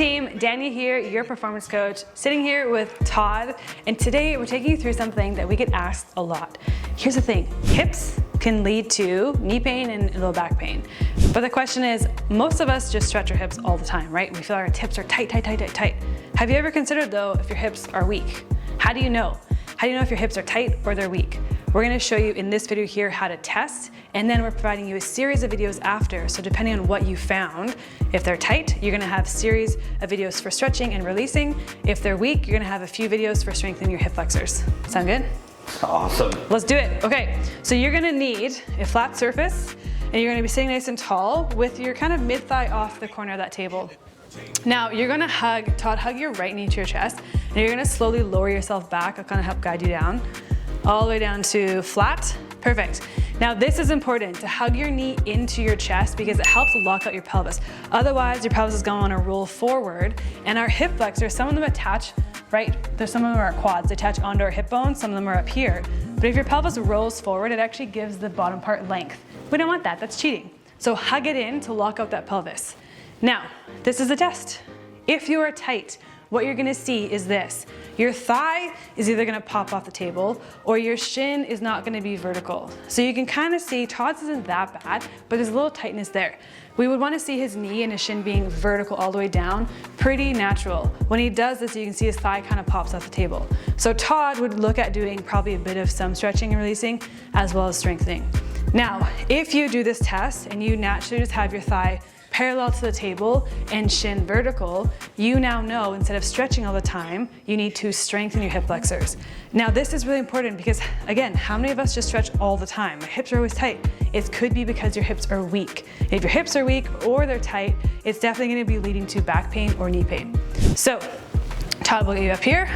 team, Danny here, your performance coach, sitting here with Todd, and today we're taking you through something that we get asked a lot. Here's the thing, hips can lead to knee pain and low back pain. But the question is, most of us just stretch our hips all the time, right? We feel our hips are tight, tight, tight, tight, tight. Have you ever considered though if your hips are weak? How do you know? How do you know if your hips are tight or they're weak? We're gonna show you in this video here how to test, and then we're providing you a series of videos after. So depending on what you found, if they're tight, you're gonna have a series of videos for stretching and releasing. If they're weak, you're gonna have a few videos for strengthening your hip flexors. Sound good? Awesome. Let's do it. Okay, so you're gonna need a flat surface, and you're gonna be sitting nice and tall with your kind of mid-thigh off the corner of that table. Now you're gonna hug your right knee to your chest, and you're gonna slowly lower yourself back. I'll kind of help guide you down, all the way down to flat. Perfect. Now this is important, to hug your knee into your chest because it helps lock out your pelvis. Otherwise, your pelvis is gonna wanna roll forward, and our hip flexors, some of them attach, right? Some of them are quads, they attach onto our hip bones, some of them are up here. But if your pelvis rolls forward, it actually gives the bottom part length. We don't want that, that's cheating. So hug it in to lock out that pelvis. Now, this is the test. If you are tight, what you're gonna see is this. Your thigh is either gonna pop off the table or your shin is not gonna be vertical. So you can kind of see Todd's isn't that bad, but there's a little tightness there. We would wanna see his knee and his shin being vertical all the way down, pretty natural. When he does this, you can see his thigh kind of pops off the table. So Todd would look at doing probably a bit of some stretching and releasing as well as strengthening. Now, if you do this test and you naturally just have your thigh parallel to the table and shin vertical, you now know instead of stretching all the time, you need to strengthen your hip flexors. Now this is really important because again, how many of us just stretch all the time? My hips are always tight. It could be because your hips are weak. If your hips are weak or they're tight, it's definitely gonna be leading to back pain or knee pain. So Todd will get you up here.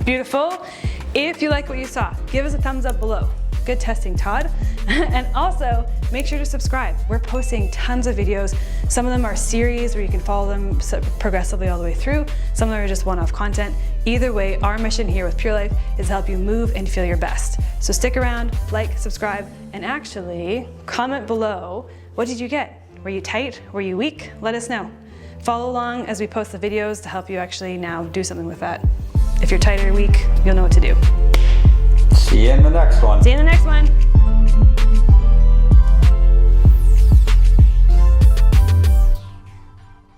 Beautiful. If you like what you saw, give us a thumbs up below. Good testing, Todd. And also, make sure to subscribe. We're posting tons of videos. Some of them are series where you can follow them progressively all the way through. Some of them are just one-off content. Either way, our mission here with Pure Life is to help you move and feel your best. So stick around, like, subscribe, and actually comment below, what did you get? Were you tight? Were you weak? Let us know. Follow along as we post the videos to help you actually now do something with that. If you're tight or weak, you'll know what to do. See you in the next one. See you in the next one.